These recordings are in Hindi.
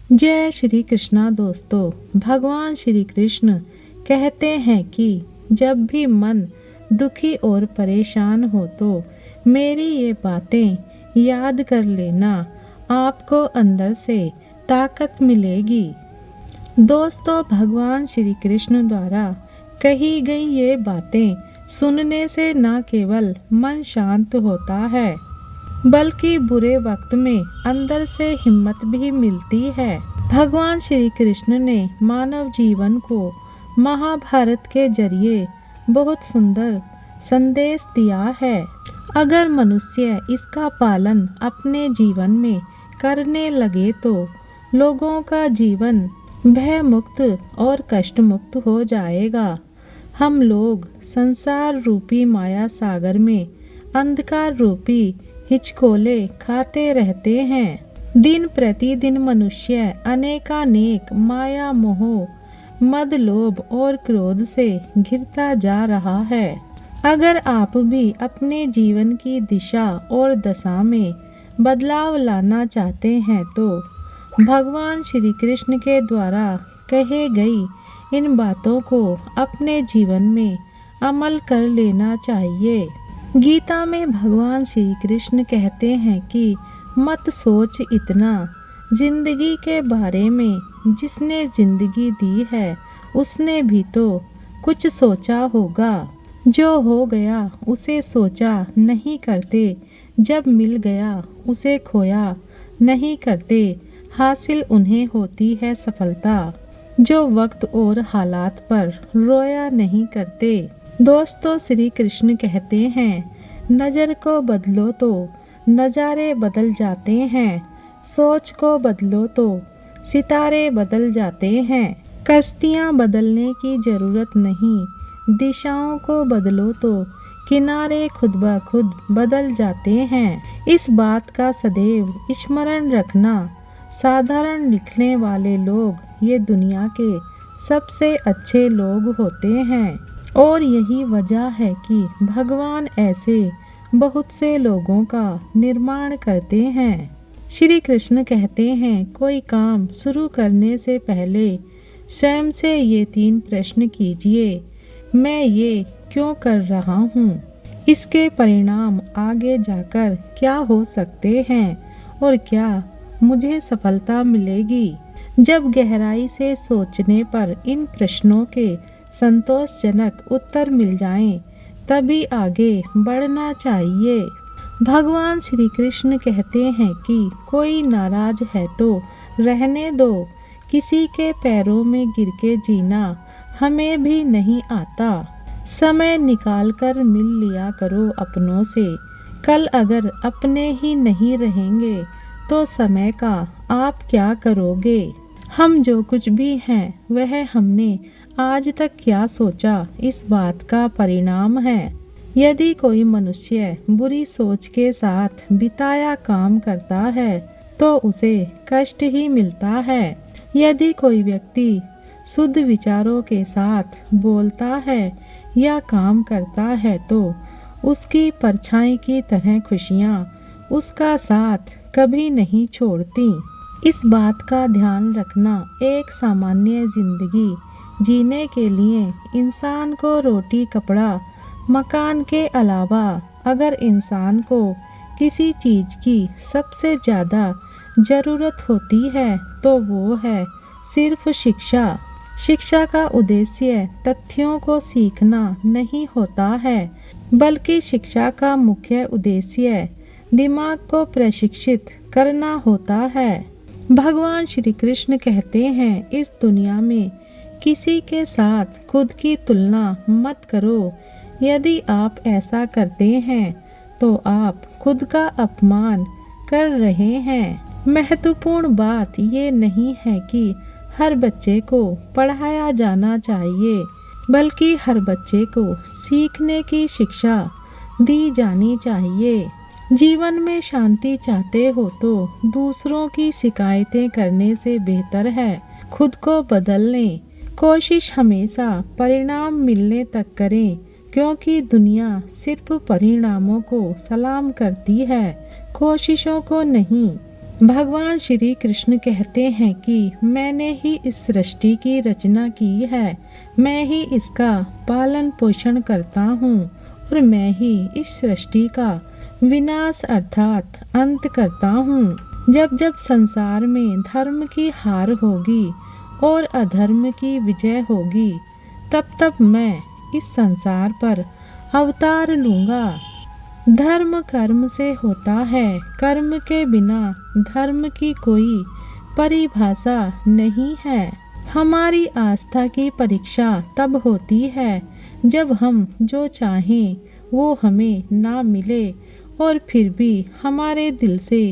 जय श्री कृष्णा दोस्तों। भगवान श्री कृष्ण कहते हैं कि जब भी मन दुखी और परेशान हो तो मेरी ये बातें याद कर लेना, आपको अंदर से ताकत मिलेगी। दोस्तों, भगवान श्री कृष्ण द्वारा कही गई ये बातें सुनने से न केवल मन शांत होता है, बल्कि बुरे वक्त में अंदर से हिम्मत भी मिलती है। भगवान श्री कृष्ण ने मानव जीवन को महाभारत के जरिए बहुत सुंदर संदेश दिया है। अगर मनुष्य इसका पालन अपने जीवन में करने लगे तो लोगों का जीवन भय मुक्त और कष्ट मुक्त हो जाएगा। हम लोग संसार रूपी माया सागर में अंधकार रूपी हिचकोले खाते रहते हैं। दिन प्रतिदिन मनुष्य अनेकानेक माया मोह मद लोभ और क्रोध से घिरता जा रहा है। अगर आप भी अपने जीवन की दिशा और दशा में बदलाव लाना चाहते हैं तो भगवान श्री कृष्ण के द्वारा कहे गई इन बातों को अपने जीवन में अमल कर लेना चाहिए। गीता में भगवान श्री कृष्ण कहते हैं कि मत सोच इतना, जिंदगी के बारे में जिसने जिंदगी दी है उसने भी तो कुछ सोचा होगा। जो हो गया उसे सोचा नहीं करते, जब मिल गया उसे खोया नहीं करते, हासिल उन्हें होती है सफलता जो वक्त और हालात पर रोया नहीं करते। दोस्तों, श्री कृष्ण कहते हैं, नज़र को बदलो तो नज़ारे बदल जाते हैं, सोच को बदलो तो सितारे बदल जाते हैं। कश्तियाँ बदलने की ज़रूरत नहीं, दिशाओं को बदलो तो किनारे खुद ब खुद बदल जाते हैं। इस बात का सदैव स्मरण रखना, साधारण लिखने वाले लोग ये दुनिया के सबसे अच्छे लोग होते हैं। और यही वजह है कि भगवान ऐसे बहुत से लोगों का निर्माण करते हैं। श्री कृष्ण कहते हैं, कोई काम शुरू करने से पहले स्वयं से ये 3 प्रश्न कीजिए, मैं ये क्यों कर रहा हूँ, इसके परिणाम आगे जाकर क्या हो सकते हैं और क्या मुझे सफलता मिलेगी। जब गहराई से सोचने पर इन प्रश्नों के संतोषजनक उत्तर मिल जाएं, तभी आगे बढ़ना चाहिए। भगवान श्री कृष्ण कहते हैं कि कोई नाराज है तो रहने दो, किसी के पैरों में गिर के जीना हमें भी नहीं आता। समय निकाल कर मिल लिया करो अपनों से, कल अगर अपने ही नहीं रहेंगे तो समय का आप क्या करोगे। हम जो कुछ भी हैं वह हमने आज तक क्या सोचा, इस बात का परिणाम है। यदि कोई मनुष्य बुरी सोच के साथ बिताया काम करता है तो उसे कष्ट ही मिलता है। यदि कोई व्यक्ति शुद्ध विचारों के साथ बोलता है या काम करता है तो उसकी परछाई की तरह खुशियाँ उसका साथ कभी नहीं छोड़ती। इस बात का ध्यान रखना, एक सामान्य जिंदगी जीने के लिए इंसान को रोटी कपड़ा मकान के अलावा अगर इंसान को किसी चीज़ की सबसे ज़्यादा ज़रूरत होती है तो वो है सिर्फ शिक्षा। शिक्षा का उद्देश्य तथ्यों को सीखना नहीं होता है, बल्कि शिक्षा का मुख्य उद्देश्य दिमाग को प्रशिक्षित करना होता है। भगवान श्री कृष्ण कहते हैं, इस दुनिया में किसी के साथ खुद की तुलना मत करो। यदि आप ऐसा करते हैं तो आप खुद का अपमान कर रहे हैं। महत्वपूर्ण बात ये नहीं है कि हर बच्चे को पढ़ाया जाना चाहिए, बल्कि हर बच्चे को सीखने की शिक्षा दी जानी चाहिए। जीवन में शांति चाहते हो तो दूसरों की शिकायतें करने से बेहतर है खुद को बदल लें। कोशिश हमेशा परिणाम मिलने तक करें, क्योंकि दुनिया सिर्फ परिणामों को सलाम करती है, कोशिशों को नहीं। भगवान श्री कृष्ण कहते हैं कि मैंने ही इस सृष्टि की रचना की है, मैं ही इसका पालन पोषण करता हूँ और मैं ही इस सृष्टि का विनाश अर्थात अंत करता हूँ। जब जब संसार में धर्म की हार होगी और अधर्म की विजय होगी, तब तब मैं इस संसार पर अवतार लूँगा। धर्म कर्म से होता है, कर्म के बिना धर्म की कोई परिभाषा नहीं है। हमारी आस्था की परीक्षा तब होती है जब हम जो चाहें वो हमें ना मिले और फिर भी हमारे दिल से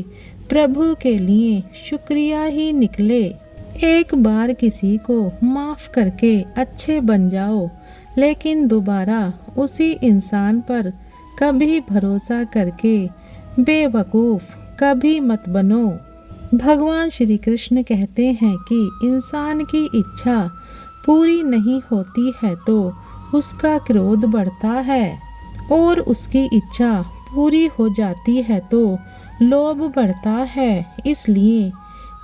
प्रभु के लिए शुक्रिया ही निकले। एक बार किसी को माफ करके अच्छे बन जाओ, लेकिन दोबारा उसी इंसान पर कभी भरोसा करके बेवकूफ़ कभी मत बनो। भगवान श्री कृष्ण कहते हैं कि इंसान की इच्छा पूरी नहीं होती है तो उसका क्रोध बढ़ता है और उसकी इच्छा पूरी हो जाती है तो लोभ बढ़ता है। इसलिए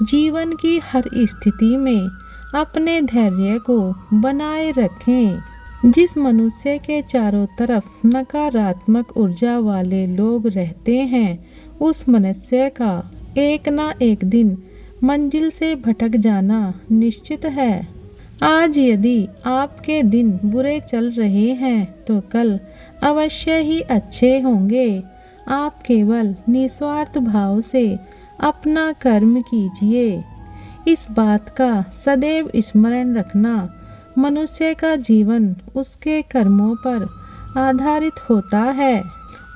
जीवन की हर स्थिति में अपने धैर्य को बनाए रखें। जिस मनुष्य के चारों तरफ नकारात्मक ऊर्जा वाले लोग रहते हैं, उस मनुष्य का एक ना एक दिन मंजिल से भटक जाना निश्चित है। आज यदि आपके दिन बुरे चल रहे हैं तो कल अवश्य ही अच्छे होंगे। आप केवल निस्वार्थ भाव से अपना कर्म कीजिए। इस बात का सदैव स्मरण रखना, मनुष्य का जीवन उसके कर्मों पर आधारित होता है।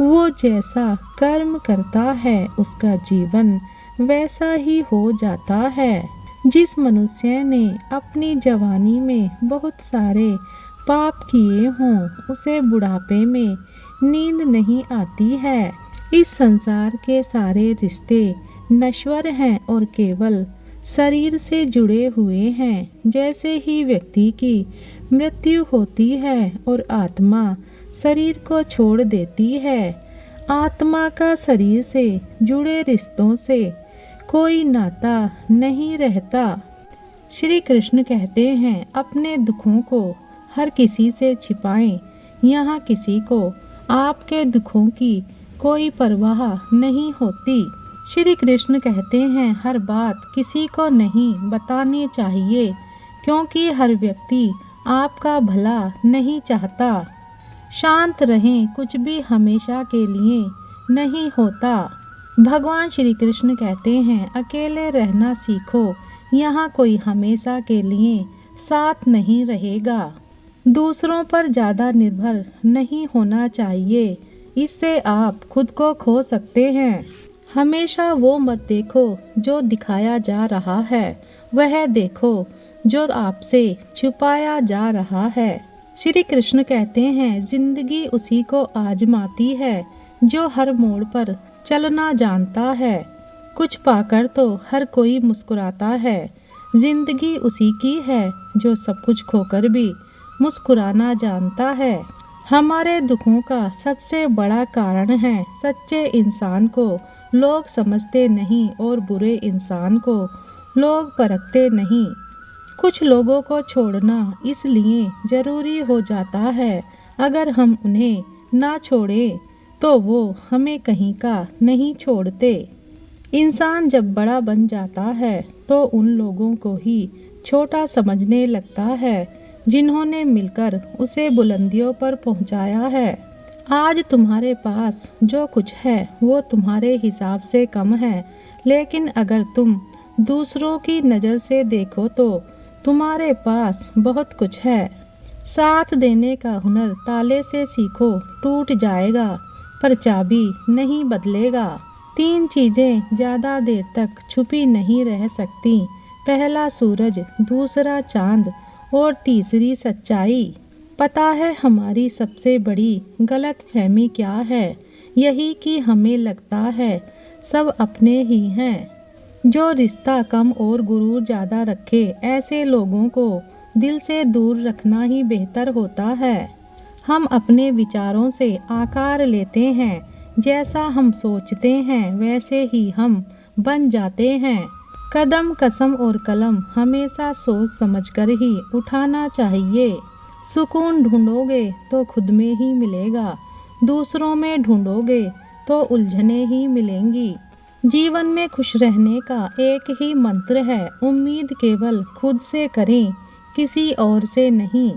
वो जैसा कर्म करता है उसका जीवन वैसा ही हो जाता है। जिस मनुष्य ने अपनी जवानी में बहुत सारे पाप किए हों, उसे बुढ़ापे में नींद नहीं आती है। इस संसार के सारे रिश्ते नश्वर हैं और केवल शरीर से जुड़े हुए हैं। जैसे ही व्यक्ति की मृत्यु होती है और आत्मा शरीर को छोड़ देती है, आत्मा का शरीर से जुड़े रिश्तों से कोई नाता नहीं रहता। श्री कृष्ण कहते हैं, अपने दुखों को हर किसी से छिपाएं। यहाँ किसी को आपके दुखों की कोई परवाह नहीं होती। श्री कृष्ण कहते हैं, हर बात किसी को नहीं बतानी चाहिए, क्योंकि हर व्यक्ति आपका भला नहीं चाहता। शांत रहें, कुछ भी हमेशा के लिए नहीं होता। भगवान श्री कृष्ण कहते हैं, अकेले रहना सीखो, यहाँ कोई हमेशा के लिए साथ नहीं रहेगा। दूसरों पर ज़्यादा निर्भर नहीं होना चाहिए, इससे आप खुद को खो सकते हैं। हमेशा वो मत देखो जो दिखाया जा रहा है, वह देखो जो आपसे छुपाया जा रहा है। श्री कृष्ण कहते हैं, जिंदगी उसी को आजमाती है जो हर मोड़ पर चलना जानता है। कुछ पाकर तो हर कोई मुस्कुराता है। जिंदगी उसी की है जो सब कुछ खोकर भी मुस्कुराना जानता है। हमारे दुखों का सबसे बड़ा कारण है सच्चे इंसान को लोग समझते नहीं और बुरे इंसान को लोग परखते नहीं। कुछ लोगों को छोड़ना इसलिए ज़रूरी हो जाता है, अगर हम उन्हें ना छोड़ें तो वो हमें कहीं का नहीं छोड़ते। इंसान जब बड़ा बन जाता है तो उन लोगों को ही छोटा समझने लगता है जिन्होंने मिलकर उसे बुलंदियों पर पहुंचाया है। आज तुम्हारे पास जो कुछ है वो तुम्हारे हिसाब से कम है, लेकिन अगर तुम दूसरों की नज़र से देखो तो तुम्हारे पास बहुत कुछ है। साथ देने का हुनर ताले से सीखो, टूट जाएगा पर चाबी नहीं बदलेगा। 3 चीज़ें ज़्यादा देर तक छुपी नहीं रह सकती, पहला सूरज, दूसरा चांद और तीसरी सच्चाई। पता है हमारी सबसे बड़ी गलतफहमी क्या है? यही कि हमें लगता है सब अपने ही हैं। जो रिश्ता कम और गुरूर ज़्यादा रखे, ऐसे लोगों को दिल से दूर रखना ही बेहतर होता है। हम अपने विचारों से आकार लेते हैं, जैसा हम सोचते हैं वैसे ही हम बन जाते हैं। कदम, कसम और कलम हमेशा सोच समझकर ही उठाना चाहिए। सुकून ढूंढोगे तो खुद में ही मिलेगा, दूसरों में ढूंढोगे तो उलझने ही मिलेंगी। जीवन में खुश रहने का एक ही मंत्र है, उम्मीद केवल खुद से करें, किसी और से नहीं।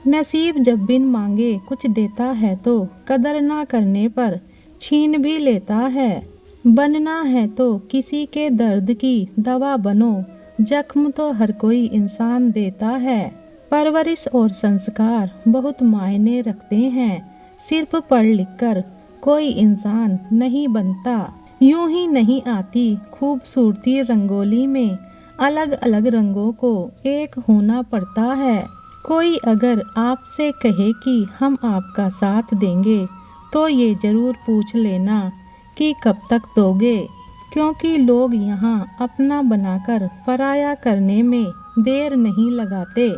नसीब जब बिन मांगे कुछ देता है तो कदर ना करने पर छीन भी लेता है। बनना है तो किसी के दर्द की दवा बनो, जख्म तो हर कोई इंसान देता है। परवरिश और संस्कार बहुत मायने रखते हैं, सिर्फ पढ़ लिख कर कोई इंसान नहीं बनता। यूं ही नहीं आती खूबसूरती रंगोली में, अलग अलग रंगों को एक होना पड़ता है। कोई अगर आपसे कहे कि हम आपका साथ देंगे तो ये जरूर पूछ लेना कि कब तक दोगे, क्योंकि लोग यहाँ अपना बनाकर पराया करने में देर नहीं लगाते।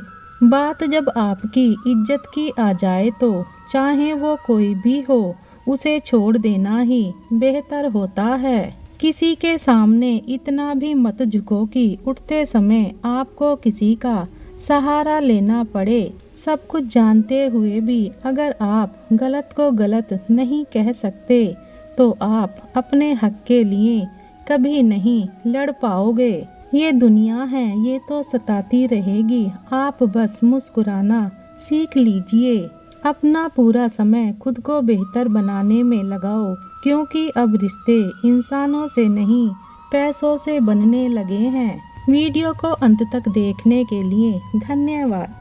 बात जब आपकी इज्जत की आ जाए तो चाहे वो कोई भी हो, उसे छोड़ देना ही बेहतर होता है। किसी के सामने इतना भी मत झुको कि उठते समय आपको किसी का सहारा लेना पड़े। सब कुछ जानते हुए भी अगर आप गलत को गलत नहीं कह सकते तो आप अपने हक के लिए कभी नहीं लड़ पाओगे। ये दुनिया है, ये तो सताती रहेगी, आप बस मुस्कुराना सीख लीजिए। अपना पूरा समय खुद को बेहतर बनाने में लगाओ, क्योंकि अब रिश्ते इंसानों से नहीं पैसों से बनने लगे हैं। वीडियो को अंत तक देखने के लिए धन्यवाद।